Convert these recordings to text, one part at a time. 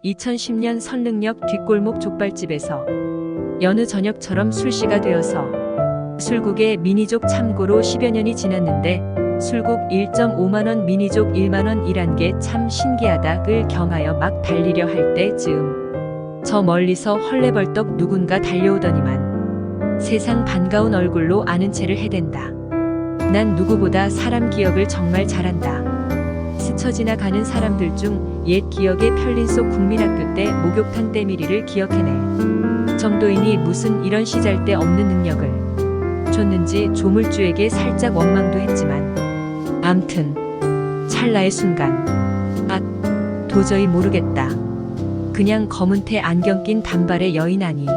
2010년 선릉역 뒷골목 족발집에서 여느 저녁처럼 술시가 되어서 술국에 미니족 참고로 10여 년이 지났는데 술국 1.5만원 미니족 1만원이란 게 참 신기하다를 경하여 막 달리려 할 때 즈음 저 멀리서 헐레벌떡 누군가 달려오더니만 세상 반가운 얼굴로 아는 체를 해댄다. 난 누구보다 사람 기억을 정말 잘한다. 스쳐 지나가는 사람들 중 옛 기억의 편린 속 국민학교 때 목욕탕 때밀이를 기억해낼 정도이니 무슨 이런 시잘데 없는 능력을 줬는지 조물주에게 살짝 원망도 했지만 암튼 찰나의 순간 도저히 모르겠다. 그냥 검은 테 안경 낀 단발의 여인 아니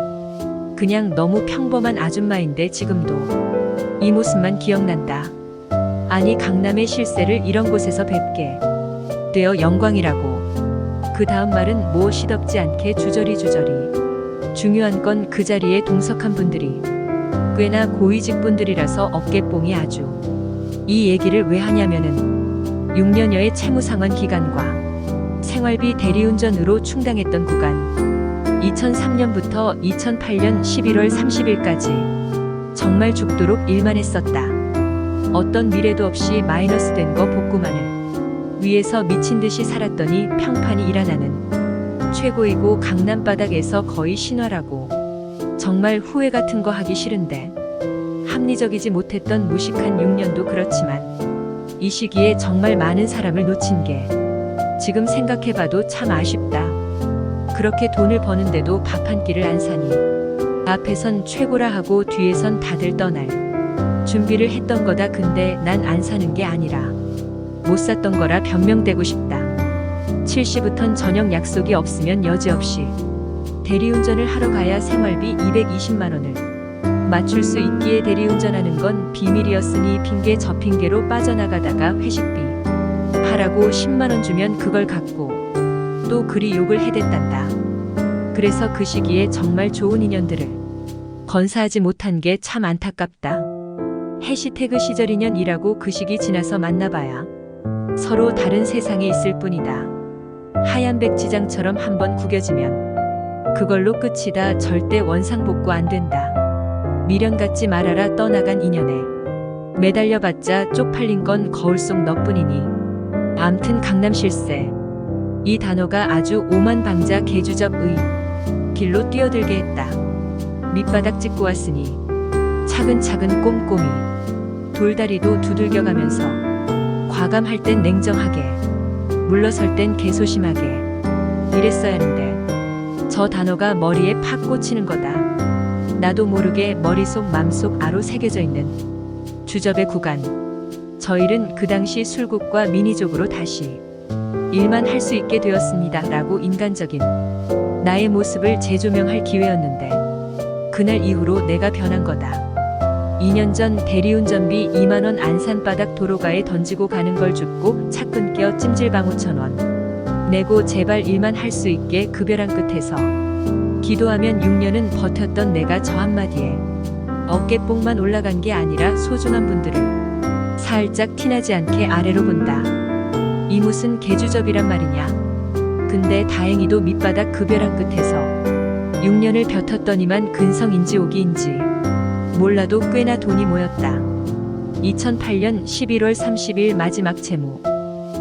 그냥 너무 평범한 아줌마인데 지금도 이 모습만 기억난다. 아니 강남의 실세를 이런 곳에서 뵙게 되어 영광이라고. 그 다음 말은 뭐 시덥지 않게 주저리 중요한 건 그 자리에 동석한 분들이 꽤나 고위직 분들이라서 어깨뽕이 아주. 이 얘기를 왜 하냐면은 6년여의 채무상환 기간과 생활비 대리운전으로 충당했던 구간 2003년부터 2008년 11월 30일까지 정말 죽도록 일만 했었다. 어떤 미래도 없이 마이너스 된 거 복구만을 위해서 미친 듯이 살았더니 평판이 일어나는 최고이고 강남 바닥에서 거의 신화라고. 정말 후회 같은 거 하기 싫은데 합리적이지 못했던 무식한 6년도 그렇지만 이 시기에 정말 많은 사람을 놓친 게 지금 생각해봐도 참 아쉽다. 그렇게 돈을 버는데도 밥 한 끼를 안 사니 앞에선 최고라 하고 뒤에선 다들 떠날 준비를 했던 거다. 근데 난 안 사는 게 아니라 못 샀던 거라 변명되고 싶다. 7시부턴 저녁 약속이 없으면 여지없이 대리운전을 하러 가야 생활비 220만원을 맞출 수 있기에 대리운전하는 건 비밀이었으니 핑계 저 핑계로 빠져나가다가 회식비 하라고 10만원 주면 그걸 갖고 또 그리 욕을 해댔단다. 그래서 그 시기에 정말 좋은 인연들을 건사하지 못한 게 참 안타깝다. 해시태그 시절 인연이라고 그 시기 지나서 만나봐야 서로 다른 세상에 있을 뿐이다. 하얀 백지장처럼 한번 구겨지면 그걸로 끝이다. 절대 원상복구 안 된다. 미련 갖지 말아라. 떠나간 인연에 매달려봤자 쪽팔린 건 거울 속 너뿐이니. 암튼 강남 실세 이 단어가 아주 오만방자 개주접의 길로 뛰어들게 했다. 밑바닥 찍고 왔으니 차근차근 꼼꼼히 돌다리도 두들겨가면서 과감할 땐 냉정하게 물러설 땐 개소심하게 이랬어야 하는데 저 단어가 머리에 팍 꽂히는 거다. 나도 모르게 머릿속 맘속 아로 새겨져 있는 주접의 구간. 저 일은 그 당시 술국과 미니족으로 다시 일만 할 수 있게 되었습니다 라고 인간적인 나의 모습을 재조명할 기회였는데 그날 이후로 내가 변한 거다. 2년 전 대리운전비 2만원 안산바닥 도로가에 던지고 가는 걸 줍고 차 끊겨 찜질방 5천원 내고 제발 일만 할 수 있게 급여랑 끝에서 기도하면 6년은 버텼던 내가 저 한마디에 어깨뽕만 올라간 게 아니라 소중한 분들을 살짝 티나지 않게 아래로 본다. 이 무슨 개주접이란 말이냐. 근데 다행히도 밑바닥 급여랑 끝에서 6년을 벼텄더니만 근성인지 오기인지 몰라도 꽤나 돈이 모였다. 2008년 11월 30일 마지막 채무.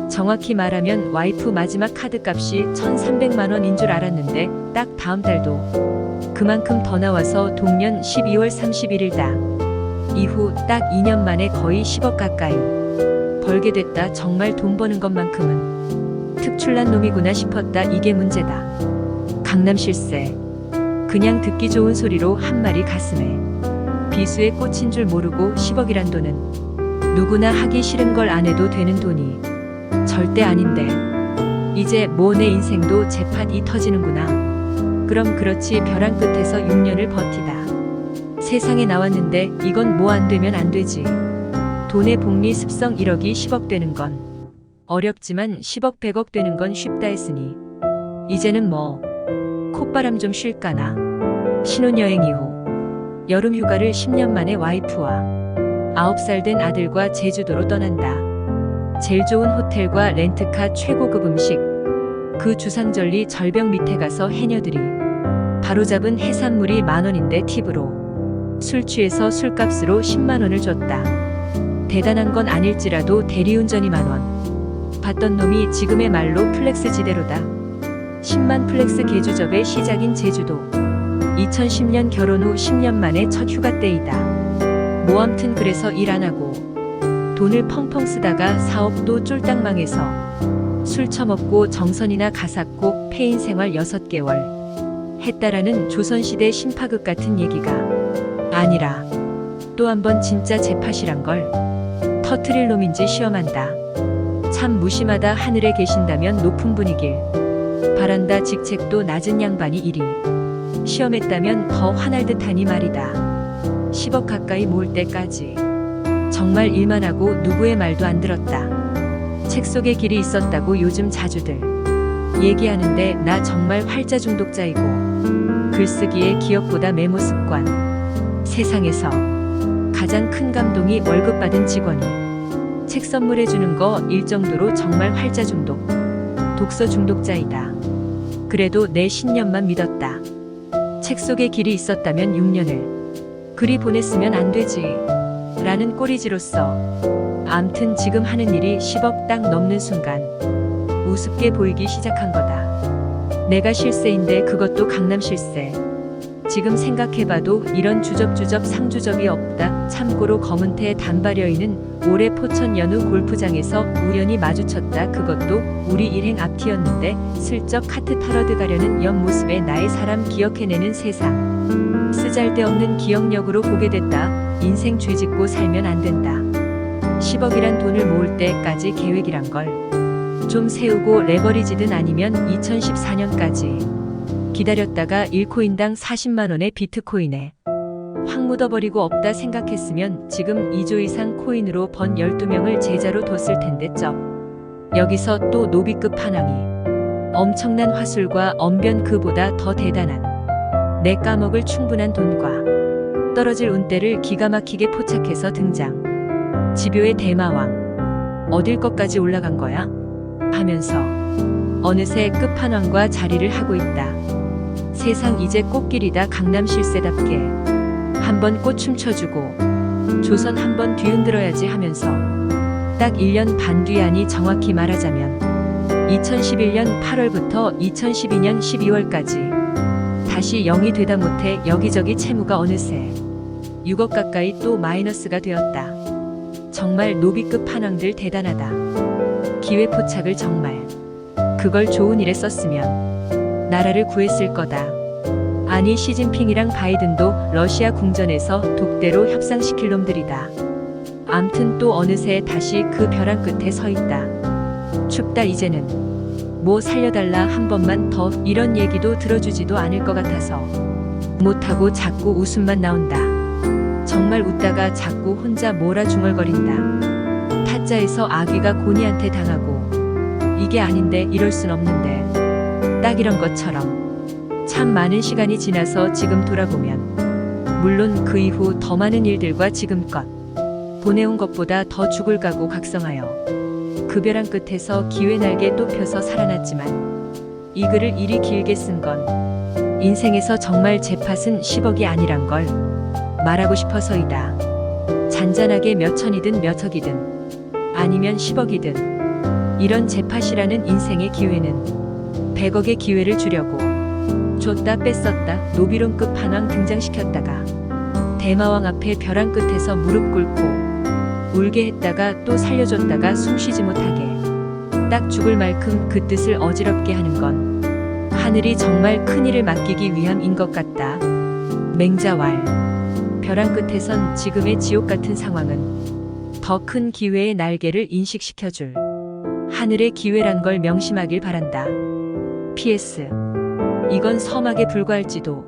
정확히 말하면 와이프 마지막 카드값이 1,300만원인 줄 알았는데 딱 다음 달도 그만큼 더 나와서 동년 12월 31일다. 이후 딱 2년 만에 거의 10억 가까이 벌게 됐다. 정말 돈 버는 것만큼은 특출난 놈이구나 싶었다. 이게 문제다. 강남 실세. 그냥 듣기 좋은 소리로 한 마리 가슴에 비수에 꽂힌 줄 모르고 10억이란 돈은 누구나 하기 싫은 걸 안 해도 되는 돈이 절대 아닌데 이제 뭐 내 인생도 재판이 터지는구나. 그럼 그렇지. 벼랑 끝에서 6년을 버티다 세상에 나왔는데 이건 뭐 안 되면 안 되지. 돈의 복리 습성 1억이 10억 되는 건 어렵지만 10억 100억 되는 건 쉽다 했으니 이제는 뭐 콧바람 좀 쉴까나. 신혼여행 이후 여름 휴가를 10년 만에 와이프와 9살 된 아들과 제주도로 떠난다. 제일 좋은 호텔과 렌트카 최고급 음식 그 주상절리 절벽 밑에 가서 해녀들이 바로잡은 해산물이 10,000원인데 팁으로 술 취해서 술값으로 100,000원을 줬다. 대단한 건 아닐지라도 대리운전이 10,000원. 봤던 놈이 지금의 말로 플렉스 지대로다. 10만 플렉스 개주접의 시작인 제주도. 2010년 결혼 후 10년 만에 첫 휴가 때이다. 뭐 암튼 그래서 일 안 하고 돈을 펑펑 쓰다가 사업도 쫄딱 망해서 술 처먹고 정선이나 가사고 폐인 생활 6개월 했다라는 조선시대 신파극 같은 얘기가 아니라 또 한 번 진짜 재팟이란 걸 터트릴 놈인지 시험한다. 참 무심하다. 하늘에 계신다면 높은 분이길 바란다. 직책도 낮은 양반이 일이 시험했다면 더 화날 듯하니 말이다. 10억 가까이 모을 때까지 정말 일만 하고 누구의 말도 안 들었다. 책 속에 길이 있었다고 요즘 자주들 얘기하는데 나 정말 활자 중독자이고 글쓰기에 기억보다 메모 습관. 세상에서 가장 큰 감동이 월급 받은 직원이 책 선물해 주는 거일 정도로 정말 활자 중독, 독서 중독자이다. 그래도 내 신념만 믿었다. 책 속에 길이 있었다면 6년을 그리 보냈으면 안 되지 라는 꼬리지로서 암튼 지금 하는 일이 10억 딱 넘는 순간 우습게 보이기 시작한 거다. 내가 실세인데 그것도 강남 실세. 지금 생각해봐도 이런 주접주접 상주접이 없다. 참고로 검은태 단발여인은 올해 포천 연우 골프장에서 우연히 마주쳤다. 그것도 우리 일행 앞티였는데 슬쩍 카트 털어드 가려는 옆모습에 나의 사람 기억해내는 세상. 쓰잘데없는 기억력으로 보게 됐다. 인생 죄짓고 살면 안 된다. 10억이란 돈을 모을 때까지 계획이란 걸 좀 세우고 레버리지든 아니면 2014년까지 기다렸다가 1코인당 40만 원의 비트코인에 확 묻어버리고 없다 생각했으면 지금 2조 이상 코인으로 번 12명을 제자로 뒀을 텐데 쩝. 여기서 또 노비급 판왕이 엄청난 화술과 언변 그보다 더 대단한 내 까먹을 충분한 돈과 떨어질 운대를 기가 막히게 포착해서 등장. 집요의 대마왕. 어딜 것까지 올라간 거야? 하면서 어느새 끝판왕과 자리를 하고 있다. 세상 이제 꽃길이다. 강남 실세답게 한번 꽃 춤춰주고 조선 한번 뒤흔들어야지 하면서 딱 1년 반 뒤 아니 정확히 말하자면 2011년 8월부터 2012년 12월까지 다시 0이 되다 못해 여기저기 채무가 어느새 6억 가까이 또 마이너스가 되었다. 정말 노비급 판왕들 대단하다. 기회 포착을 정말 그걸 좋은 일에 썼으면 나라를 구했을 거다. 아니 시진핑이랑 바이든도 러시아 궁전에서 독대로 협상시킬 놈들이다. 암튼 또 어느새 다시 그 벼랑 끝에 서 있다. 춥다 이제는. 뭐 살려달라 한 번만 더 이런 얘기도 들어주지도 않을 것 같아서 못하고 자꾸 웃음만 나온다. 정말 웃다가 자꾸 혼자 몰아 중얼거린다. 타짜에서 아귀가 고니한테 당하고 이게 아닌데 이럴 순 없는데 딱 이런 것처럼 참 많은 시간이 지나서 지금 돌아보면 물론 그 이후 더 많은 일들과 지금껏 보내온 것보다 더 죽을 각오 각성하여 그 벼랑 끝에서 기회 날개 또 펴서 살아났지만 이 글을 이리 길게 쓴 건 인생에서 정말 제 팟은 10억이 아니란 걸 말하고 싶어서이다. 잔잔하게 몇 천이든 몇 억이든 아니면 10억이든 이런 제 팟이라는 인생의 기회는 100억의 기회를 주려고 줬다 뺐었다 노비론급 판왕 등장시켰다가 대마왕 앞에 벼랑 끝에서 무릎 꿇고 울게 했다가 또 살려줬다가 숨쉬지 못하게 딱 죽을 만큼 그 뜻을 어지럽게 하는 건 하늘이 정말 큰일을 맡기기 위함인 것 같다. 맹자왈. 벼랑 끝에선 지금의 지옥 같은 상황은 더 큰 기회의 날개를 인식시켜줄 하늘의 기회란 걸 명심하길 바란다. PS. 이건 서막에 불과할지도